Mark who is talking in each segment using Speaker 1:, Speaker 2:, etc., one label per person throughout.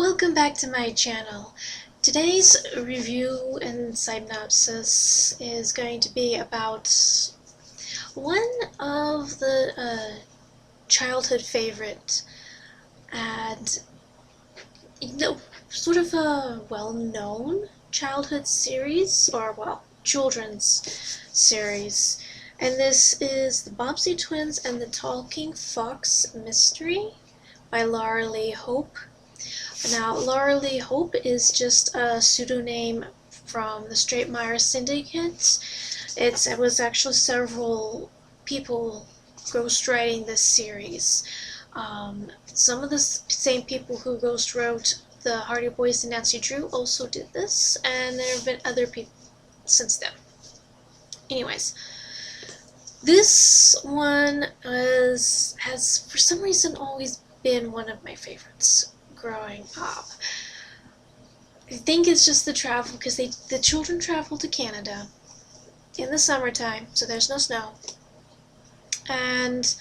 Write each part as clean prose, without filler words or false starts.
Speaker 1: Welcome back to my channel. Today's review and synopsis is going to be about one of the childhood favorite and sort of a well-known childhood series, or well, children's series. And this is the Bobbsey Twins and the Talking Fox Mystery by Laura Lee Hope. Now, Laura Lee Hope is just a pseudonym from the Stratemeyer Syndicate. It was actually several people ghostwriting this series. Some of the same people who ghostwrote the Hardy Boys and Nancy Drew also did this, and there have been other people since then. Anyways, this one has for some reason always been one of my favorites growing up. I think it's just the travel, because the children travel to Canada in the summertime, so there's no snow. And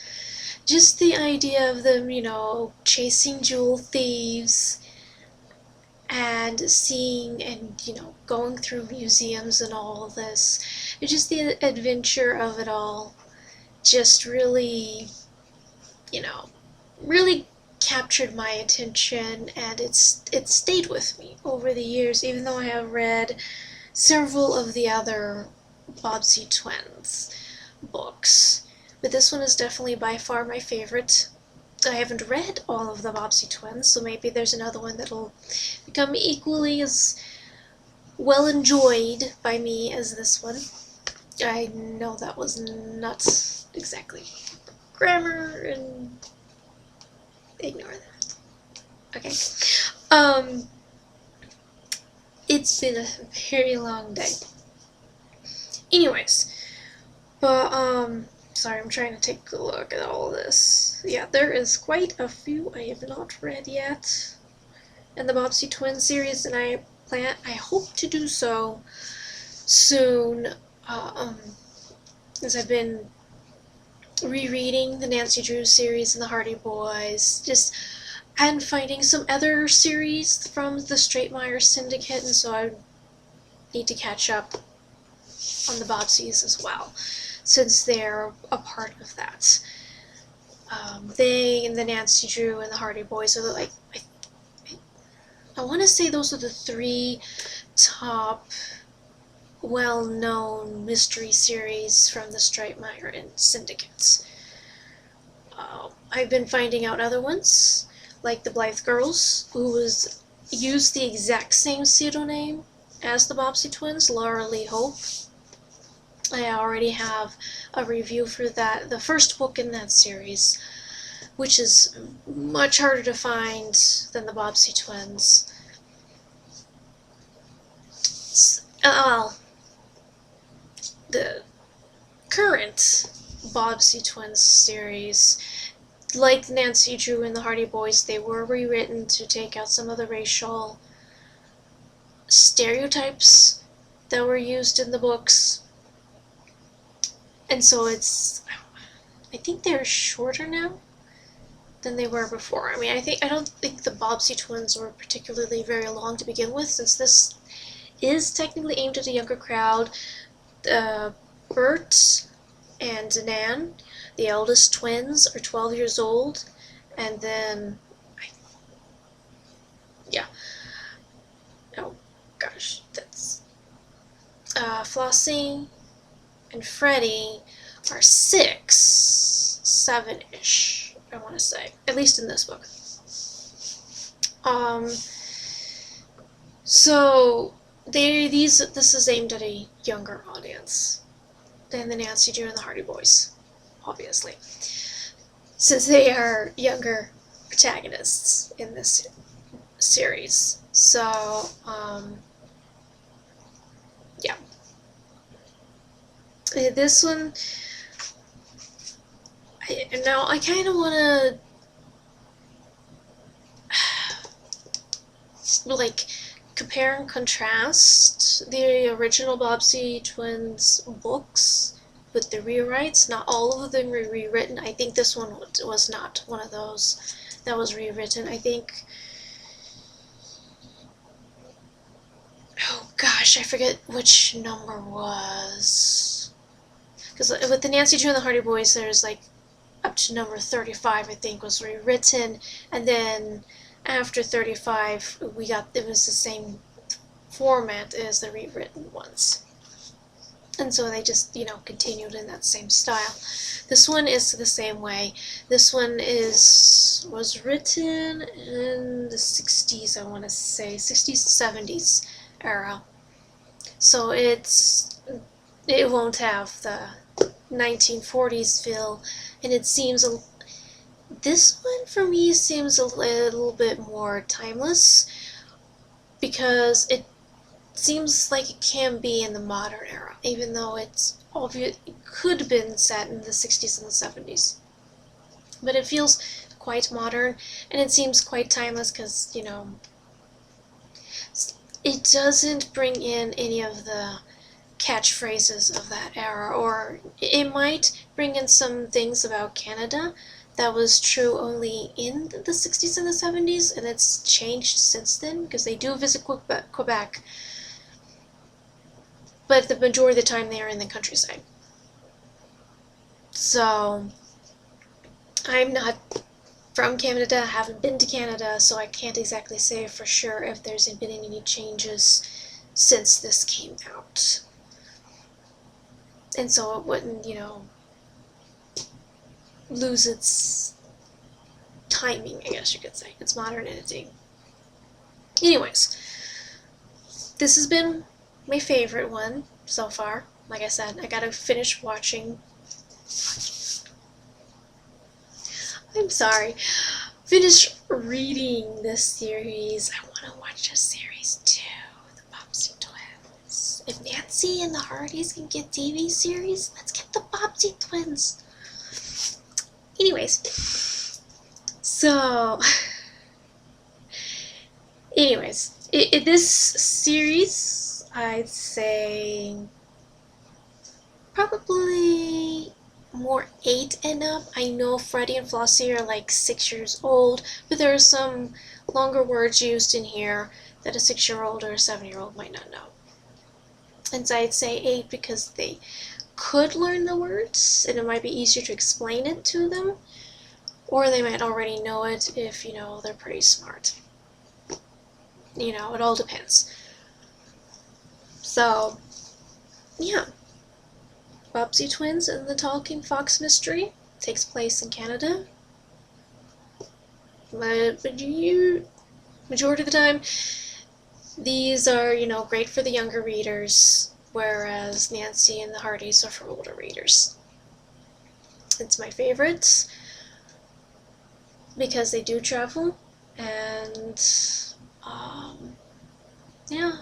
Speaker 1: just the idea of them, chasing jewel thieves and seeing and, going through museums and all of this. It's just the adventure of it all just really, really captured my attention, and it stayed with me over the years, even though I have read several of the other Bobbsey Twins books. But this one is definitely by far my favorite. I haven't read all of the Bobbsey Twins, so maybe there's another one that'll become equally as well enjoyed by me as this one. I know that was not exactly grammar, and ignore that. Okay. It's been a very long day. Anyways, but sorry, I'm trying to take a look at all this. Yeah, there is quite a few I have not read yet in the Bobbsey Twins series, and I hope to do so soon, as I've been rereading the Nancy Drew series and the Hardy Boys, and finding some other series from the Stratemeyer Syndicate, and so I need to catch up on the Bobbseys as well, since they're a part of that. They and the Nancy Drew and the Hardy Boys are like, I want to say those are the three top well-known mystery series from the Stratemeyer and Syndicates. I've been finding out other ones, like the Blythe Girls, who used the exact same pseudonym as the Bobbsey Twins, Laura Lee Hope. I already have a review for that, the first book in that series, which is much harder to find than the Bobbsey Twins. The current Bobbsey Twins series, like Nancy Drew and the Hardy Boys, they were rewritten to take out some of the racial stereotypes that were used in the books. And so I think they're shorter now than they were before. I mean, I don't think the Bobbsey Twins were particularly very long to begin with, since this is technically aimed at a younger crowd. Bert and Nan, the eldest twins, are 12 years old, and then, oh gosh, that's, Flossie and Freddie are 6, 7-ish, I want to say, at least in this book. So this is aimed at a younger audience than the Nancy Drew and the Hardy Boys, obviously, since they are younger protagonists in this series. So, yeah. This one, I kind of want to, compare and contrast the original Bobbsey Twins books with the rewrites. Not all of them were rewritten. I think this one was not one of those that was rewritten. I think oh gosh, I forget which number was. Because with the Nancy Drew and the Hardy Boys, there's like up to number 35, I think, was rewritten, and then after 35, it was the same format as the rewritten ones. And so they just, continued in that same style. This one is the same way. This one was written in the 60s, I want to say, 60s, 70s era. So it won't have the 1940s feel, and it seems this one for me seems a little bit more timeless, because it seems like it can be in the modern era, even though it could have been set in the 60s and the 70s. But it feels quite modern, and it seems quite timeless because, it doesn't bring in any of the catchphrases of that era, or it might bring in some things about Canada that was true only in the 60s and the 70s, and it's changed since then, because they do visit Quebec, but the majority of the time they are in the countryside. So, I'm not from Canada, haven't been to Canada, so I can't exactly say for sure if there's been any changes since this came out. And so it wouldn't, lose its timing, I guess you could say. Its modernity. Anyways, this has been my favorite one so far. Like I said, I gotta finish watching. I'm sorry. Finish reading this series. I want to watch a series too. The Bobbsey Twins. If Nancy and the Hardys can get TV series, let's get the Bobbsey Twins. Anyways. So. Anyways. This series, I'd say probably more 8 and up. I know Freddie and Flossie are like 6 years old, but there are some longer words used in here that a 6-year-old or a 7-year-old might not know. And so I'd say 8 because they could learn the words, and it might be easier to explain it to them, or they might already know it if, they're pretty smart. It all depends. So, yeah. Bobbsey Twins and the Talking Fox Mystery takes place in Canada. But majority of the time, these are, great for the younger readers, whereas Nancy and the Hardys are for older readers. It's my favorites because they do travel, and yeah,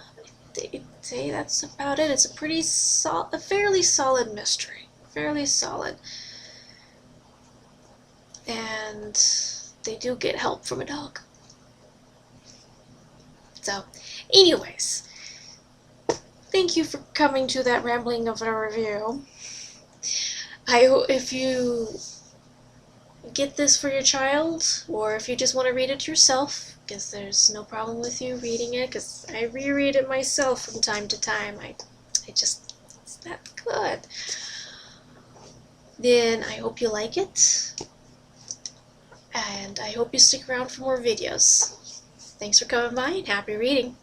Speaker 1: I'd say that's about it. It's a fairly solid mystery. Fairly solid. And they do get help from a dog. So, anyways, thank you for coming to that rambling of a review. I hope if you get this for your child, or if you just want to read it yourself, because there's no problem with you reading it, because I reread it myself from time to time. It's that good. Then I hope you like it, and I hope you stick around for more videos. Thanks for coming by, and happy reading.